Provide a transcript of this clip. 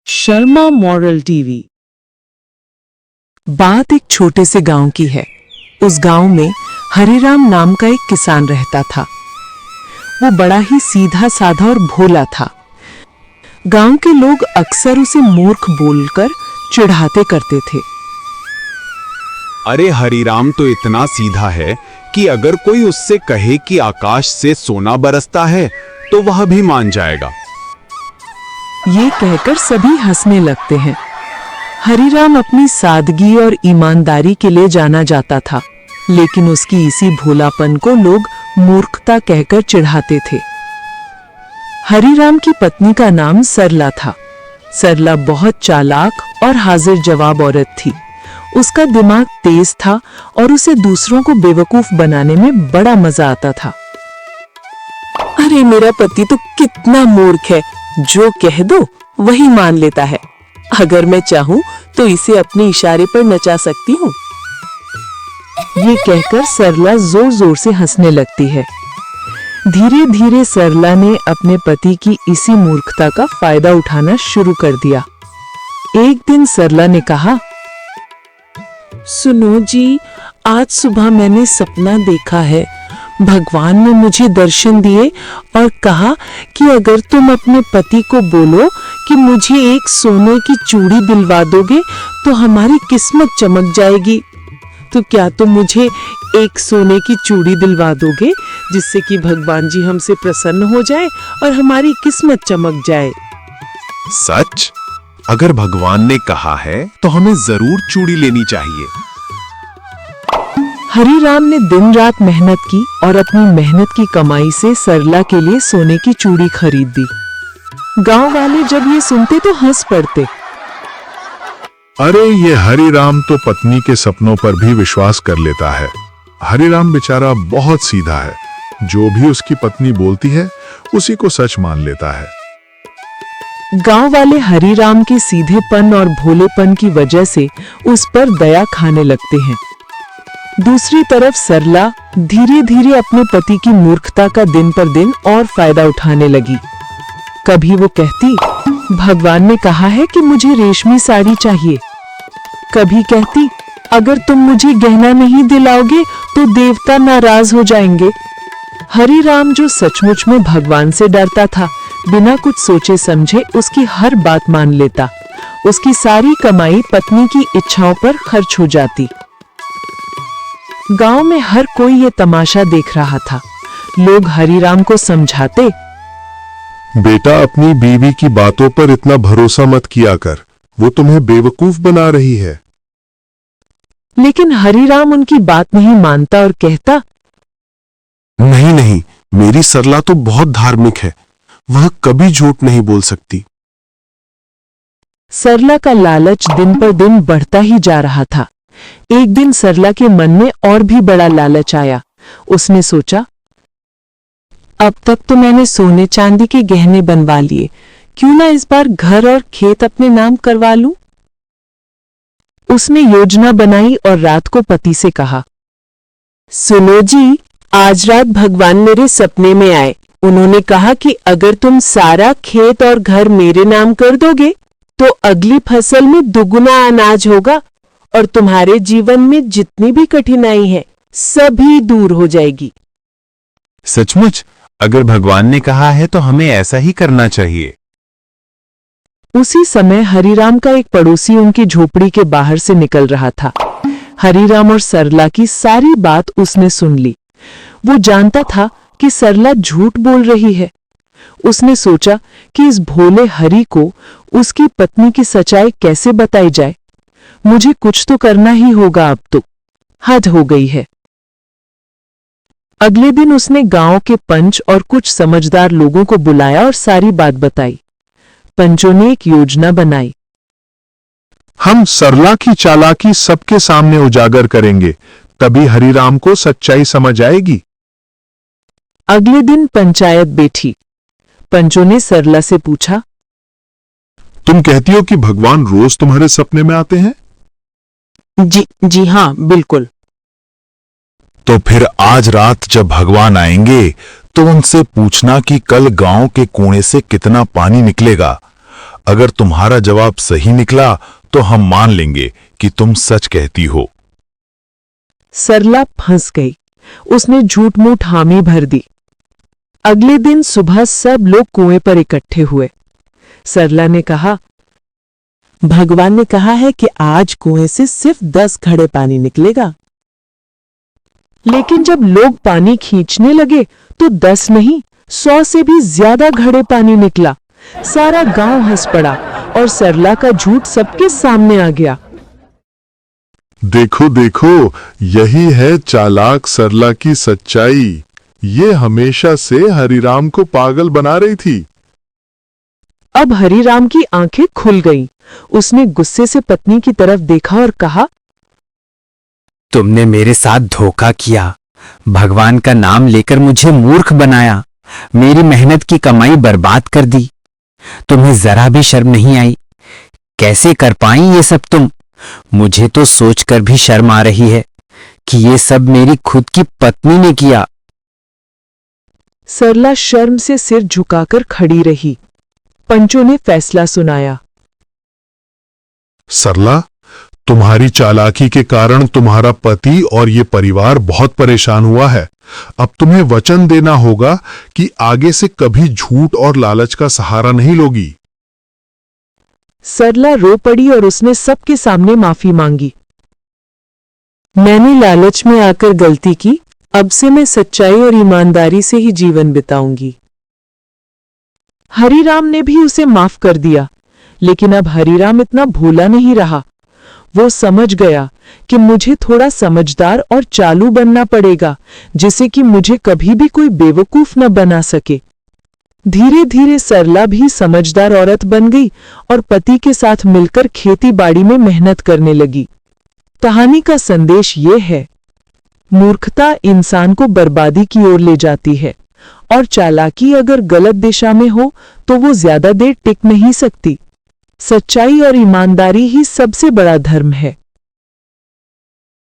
Sharma moral TV. बात एक छोटे से गांव की है। उस गांव में हरिराम नाम का एक किसान रहता था। वो बड़ा ही सीधा साधा और भोला था। गांव के लोग अक्सर उसे मूर्ख बोलकर चिढ़ाते करते थे। अरे हरिराम तो इतना सीधा है कि अगर कोई उससे कहे कि आकाश से सोना बरसता है तो वह भी मान जाएगा। ये कहकर सभी हंसने लगते हैं। हरिराम अपनी सादगी और ईमानदारी के लिए जाना जाता था, लेकिन उसकी इसी भोलापन को लोग मूर्खता कहकर चिढ़ाते थे। हरिराम की पत्नी का नाम सरला था। सरला बहुत चालाक और हाजिर जवाब औरत थी। उसका दिमाग तेज था और उसे दूसरों को बेवकूफ बनाने में बड़ा मजा आता था। अरे मेरा पति तो कितना मूर्ख है, जो कह दो वही मान लेता है। अगर मैं चाहूं तो इसे अपने इशारे पर नचा सकती हूँ। ये कहकर सरला जोर जोर से हंसने लगती है। धीरे धीरे सरला ने अपने पति की इसी मूर्खता का फायदा उठाना शुरू कर दिया। एक दिन सरला ने कहा, सुनो जी, आज सुबह मैंने सपना देखा है। भगवान ने मुझे दर्शन दिए और कहा कि अगर तुम अपने पति को बोलो कि मुझे एक सोने की चूड़ी दिलवा दोगे तो हमारी किस्मत चमक जाएगी। तो क्या तुम मुझे एक सोने की चूड़ी दिलवा दोगे जिससे कि भगवान जी हमसे प्रसन्न हो जाए और हमारी किस्मत चमक जाए? सच? अगर भगवान ने कहा है तो हमें जरूर चूड़ी लेनी चाहिए। हरिराम ने दिन रात मेहनत की और अपनी मेहनत की कमाई से सरला के लिए सोने की चूड़ी खरीद दी। गांव वाले जब ये सुनते तो हंस पड़ते। अरे ये हरिराम तो पत्नी के सपनों पर भी विश्वास कर लेता है। हरिराम बेचारा बहुत सीधा है, जो भी उसकी पत्नी बोलती है उसी को सच मान लेता है। गांव वाले हरिराम के सीधेपन और भोलेपन की वजह से उस पर दया खाने लगते हैं। दूसरी तरफ सरला धीरे धीरे अपने पति की मूर्खता का दिन पर दिन और फायदा उठाने लगी। कभी वो कहती, भगवान ने कहा है कि मुझे रेशमी साड़ी चाहिए। कभी कहती, अगर तुम मुझे गहना नहीं दिलाओगे तो देवता नाराज हो जाएंगे। हरिराम, जो सचमुच में भगवान से डरता था, बिना कुछ सोचे समझे उसकी हर बात मान लेता। उसकी सारी कमाई पत्नी की इच्छाओं पर खर्च हो जाती। गांव में हर कोई ये तमाशा देख रहा था। लोग हरिराम को समझाते, बेटा अपनी बीवी की बातों पर इतना भरोसा मत किया कर, वो तुम्हें बेवकूफ बना रही है। लेकिन हरिराम उनकी बात नहीं मानता और कहता, नहीं नहीं, मेरी सरला तो बहुत धार्मिक है, वह कभी झूठ नहीं बोल सकती। सरला का लालच दिन पर दिन बढ़ता ही जा रहा था। एक दिन सरला के मन में और भी बड़ा लालच आया। उसने सोचा, अब तक तो मैंने सोने चांदी के गहने बनवा लिए, क्यों ना इस बार घर और खेत अपने नाम करवा लूं? उसने योजना बनाई और रात को पति से कहा, सुनो जी, आज रात भगवान मेरे सपने में आए। उन्होंने कहा कि अगर तुम सारा खेत और घर मेरे नाम कर दोगे तो अगली फसल में दुगुना अनाज होगा और तुम्हारे जीवन में जितनी भी कठिनाई है सभी दूर हो जाएगी। सचमुच? अगर भगवान ने कहा है तो हमें ऐसा ही करना चाहिए। उसी समय हरिराम का एक पड़ोसी उनकी झोपड़ी के बाहर से निकल रहा था। हरिराम और सरला की सारी बात उसने सुन ली। वो जानता था कि सरला झूठ बोल रही है। उसने सोचा कि इस भोले हरि को उसकी पत्नी की सच्चाई कैसे बताई जाए। मुझे कुछ तो करना ही होगा, अब तो हद हो गई है। अगले दिन उसने गांव के पंच और कुछ समझदार लोगों को बुलाया और सारी बात बताई। पंचों ने एक योजना बनाई। हम सरला की चालाकी सबके सामने उजागर करेंगे, तभी हरिराम को सच्चाई समझ आएगी। अगले दिन पंचायत बैठी। पंचों ने सरला से पूछा, तुम कहती हो कि भगवान रोज तुम्हारे सपने में आते हैं? जी हाँ, बिल्कुल। तो फिर आज रात जब भगवान आएंगे तो उनसे पूछना कि कल गांव के कुएं से कितना पानी निकलेगा। अगर तुम्हारा जवाब सही निकला तो हम मान लेंगे कि तुम सच कहती हो। सरला फंस गई। उसने झूठ मूठ हामी भर दी। अगले दिन सुबह सब लोग कुएं पर इकट्ठे हुए। सरला ने कहा, भगवान ने कहा है कि आज कुएं से सिर्फ 10 घड़े पानी निकलेगा। लेकिन जब लोग पानी खींचने लगे तो 10 नहीं 100 से भी ज्यादा घड़े पानी निकला। सारा गांव हंस पड़ा और सरला का झूठ सबके सामने आ गया। देखो देखो, यही है चालाक सरला की सच्चाई। ये हमेशा से हरिराम को पागल बना रही थी। अब हरिराम की आंखें खुल गईं। उसने गुस्से से पत्नी की तरफ देखा और कहा, तुमने मेरे साथ धोखा किया, भगवान का नाम लेकर मुझे मूर्ख बनाया, मेरी मेहनत की कमाई बर्बाद कर दी। तुम्हें जरा भी शर्म नहीं आई? कैसे कर पाई ये सब तुम? मुझे तो सोचकर भी शर्म आ रही है कि ये सब मेरी खुद की पत्नी ने किया। सरला शर्म से सिर झुकाकर खड़ी रही। पंचों ने फैसला सुनाया। सरला, तुम्हारी चालाकी के कारण तुम्हारा पति और ये परिवार बहुत परेशान हुआ है। अब तुम्हें वचन देना होगा कि आगे से कभी झूठ और लालच का सहारा नहीं लोगी। सरला रो पड़ी और उसने सबके सामने माफी मांगी। मैंने लालच में आकर गलती की, अब से मैं सच्चाई और ईमानदारी से ही जीवन बिताऊंगी। हरिराम ने भी उसे माफ कर दिया, लेकिन अब हरिराम इतना भोला नहीं रहा। वो समझ गया कि मुझे थोड़ा समझदार और चालू बनना पड़ेगा, जिससे कि मुझे कभी भी कोई बेवकूफ न बना सके। धीरे धीरे सरला भी समझदार औरत बन गई और पति के साथ मिलकर खेती बाड़ी में मेहनत करने लगी। कहानी का संदेश ये है, मूर्खता इंसान को बर्बादी की ओर ले जाती है और चालाकी अगर गलत दिशा में हो तो वो ज्यादा देर टिक नहीं सकती। सच्चाई और ईमानदारी ही सबसे बड़ा धर्म है।